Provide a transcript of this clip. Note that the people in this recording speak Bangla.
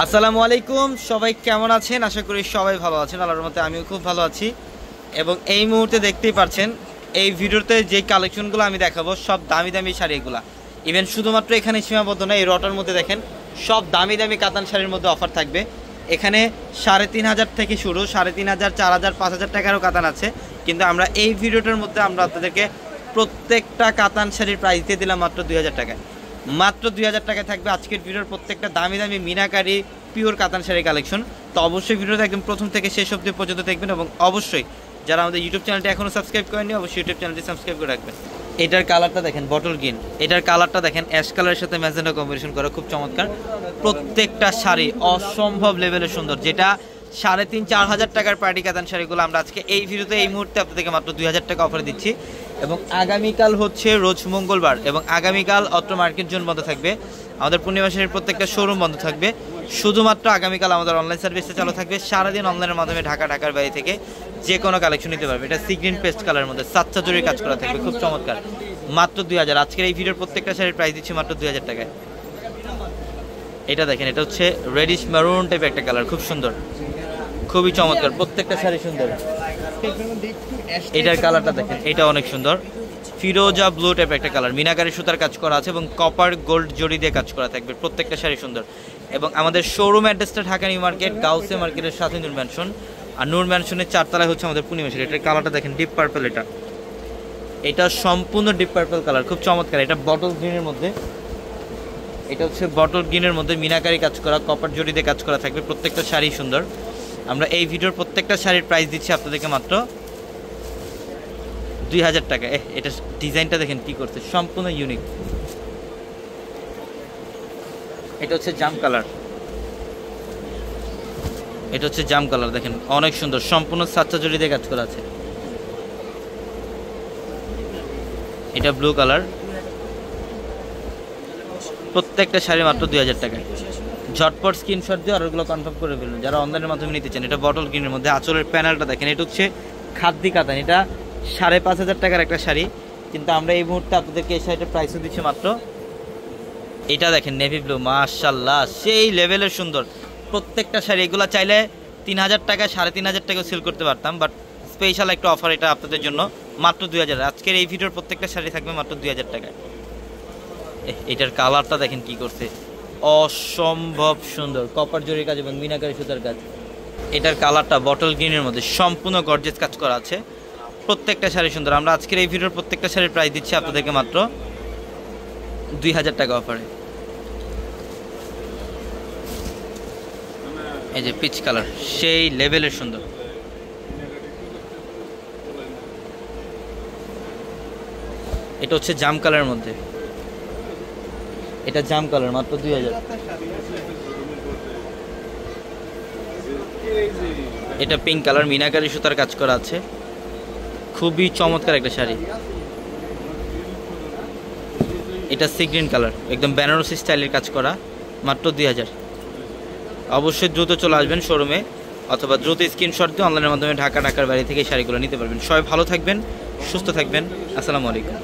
আসসালামু আলাইকুম, সবাই কেমন আছেন? আশা করি সবাই ভালো আছেন। আল্লাহর রহমতে আমিও খুব ভালো আছি। এবং এই মুহূর্তে দেখতেই পাচ্ছেন এই ভিডিওতে যে কালেকশনগুলো আমি দেখাবো সব দামি দামি শাড়ি। এগুলা ইভেন শুধুমাত্র এখানে সীমাবদ্ধ না, এই রটার মধ্যে দেখেন সব দামি দামি কাতান শাড়ির মধ্যে অফার থাকবে। এখানে ৩,৫০০ থেকে শুরু, ৩,৫০০, ৪,০০০, ৫,০০০ টাকারও কাতান আছে। কিন্তু আমরা এই ভিডিওটার মধ্যে আমরা আপনাদেরকে প্রত্যেকটা কাতান শাড়ির প্রাইস দিয়ে দিলাম মাত্র ২,০০০ টাকায়। মাত্র ২,০০০ টাকায় থাকবে আজকের ভিডিওর প্রত্যেকটা দামি দামি মিনাকারি পিওর কাতান শাড়ি কালেকশন। তো অবশ্যই ভিডিওটা একদম প্রথম থেকে শেষ অবধি পর্যন্ত দেখবেন এবং অবশ্যই যারা আমাদের ইউটিউব চ্যানেলটি এখনও সাবস্ক্রাইব করেননি অবশ্যই ইউটিউব চ্যানেলটি সাবস্ক্রাইব করে রাখবেন। এটার কালারটা দেখেন বটল গ্রিন, এটার কালারটা দেখেন অ্যাশ কালারের সাথে ম্যাজেন্টা কম্বিনেশন করা, খুব চমৎকার। প্রত্যেকটা শাড়ি অসম্ভব লেভেলের সুন্দর, যেটা ৩,৫০০-৪,০০০ টাকার পার্টি কাতান শাড়িগুলো আমরা আজকে এই ভিডিওতে এই মুহূর্তে আপনাদেরকে মাত্র ২,০০০ টাকা অফারে দিচ্ছি। এবং আগামীকাল হচ্ছে রোজ মঙ্গলবার এবং আগামীকাল অত্র মার্কেট জোন বন্ধ থাকবে, আমাদের পূর্ণিমা শাড়ির প্রত্যেকটা শোরুম বন্ধ থাকবে। শুধুমাত্র আগামীকাল আমাদের অনলাইন সার্ভিসটা চালু থাকবে। সারাদিন অনলাইনের মাধ্যমে ঢাকার বাইরে থেকে যে কোনো কালেকশন নিতে পারবে। এটা সি গ্রিন পেস্ট কালারের মধ্যে সাতটা জরির কাজ করা থাকবে, খুব চমৎকার। মাত্র ২,০০০। আজকের এই ভিডিওর প্রত্যেকটা শাড়ির প্রাইস দিচ্ছি মাত্র ২,০০০ টাকায়। এটা দেখেন, এটা হচ্ছে রেডিশ মেরুন টাইপের একটা কালার, খুব সুন্দর, খুবই চমৎকার। প্রত্যেকটা শাড়ি সুন্দর। এটার কালারটা দেখেন, এটা অনেক সুন্দর, ফিরোজা ব্লু টাইপের একটা কালার, মিনাকারি সুতার কাজ করা আছে এবং কপার গোল্ড জড়ি দিয়ে কাজ করা থাকবে। প্রত্যেকটা শাড়ি সুন্দর। এবং আমাদের শোরুম অ্যাড্রেসটা ঢাকা নিউ মার্কেট, গাউসে মার্কেটের সাথে নূর ম্যানশন, আর নূর ম্যানশনের ৪ তলায় হচ্ছে আমাদের পূর্ণিমা শাড়ি। এটার কালারটা দেখেন ডিপ পার্পল, এটা সম্পূর্ণ ডিপ পার্পল কালার, খুব চমৎকার। এটা বটল গ্রিনের মধ্যে, এটা হচ্ছে বটল গ্রিনের মধ্যে মিনাকারি কাজ করা, কপার জড়ি দিয়ে কাজ করা থাকবে। প্রত্যেকটা শাড়ি সুন্দর। আমরা এই ভিডিওর প্রত্যেকটা শাড়ির প্রাইস দিচ্ছি আপনাদেরকে মাত্র ২,০০০ টাকা। এটা ডিজাইনটা দেখেন কি করছে, সম্পূর্ণ ইউনিক। এটা হচ্ছে জাম কালার, এটা হচ্ছে জাম কালার, দেখেন অনেক সুন্দর, সম্পূর্ণ সাচ্চা জড়ি দিয়ে কাজ করা আছে। এটা ব্লু কালার। প্রত্যেকটা শাড়ি মাত্র ২,০০০ টাকায়। ঝটপট স্ক্রিনশট দিয়ে অর্ডারগুলো কনফার্ম করে ফেলুন যারা অনলাইনের মাধ্যমে নিতে চান। এটা বটল গ্রিনের মধ্যে, আঁচলের প্যানেলটা দেখেন, এটা হচ্ছে খাদ্দি কাতান। এটা ৫,৫০০ টাকার একটা শাড়ি, কিন্তু আমরা এই মুহূর্তে আপনাদেরকে এই শাড়িটার প্রাইসও দিচ্ছি মাত্র। এটা দেখেন নেভি ব্লু, মাশাআল্লাহ সেই লেভেলের সুন্দর। প্রত্যেকটা শাড়ি এগুলো চাইলে ৩,০০০ টাকায় ৩,৫০০ টাকাও সেল করতে পারতাম, বাট স্পেশাল একটা অফার এটা আপনাদের জন্য মাত্র ২,০০০। আজকের এই ভিডিওর প্রত্যেকটা শাড়ি থাকবে মাত্র ২,০০০ টাকায়। এটার কালারটা দেখেন কি করছে, অসম্ভব সুন্দর, কপার জরির কাজ এবং মিনাকারি সুতার কাজ। এটার কালারটা বটল গ্রিনের মধ্যে সম্পূর্ণ গর্জিয়াস কাজ করা আছে। প্রত্যেকটা শাড়ি সুন্দর। আমরা আজকের এই ভিডিওর প্রত্যেকটা শাড়ির প্রাইস দিচ্ছি আপনাদেরকে মাত্র ২,০০০ টাকা অফারে। এই যে পিচ কালার, সেই লেভেলের সুন্দর। এটা হচ্ছে জাম কালারের মধ্যে, এটা জাম কালার, মাত্র ২,০০০। এটা পিঙ্ক কালার, মিনাকারি সুতার কাজ করা আছে, খুবই চমৎকার একটা শাড়ি। এটা সি গ্রিন কালার, একদম বেনারসি স্টাইলের কাজ করা, মাত্র ২,০০০। অবশ্যই দ্রুত চলে আসবেন শোরুমে অথবা দ্রুত স্ক্রিনশট দিয়ে অনলাইনের মাধ্যমে ঢাকার বাইরে থেকে এই শাড়িগুলো নিতে পারবেন। সবাই ভালো থাকবেন, সুস্থ থাকবেন। আসসালামু আলাইকুম।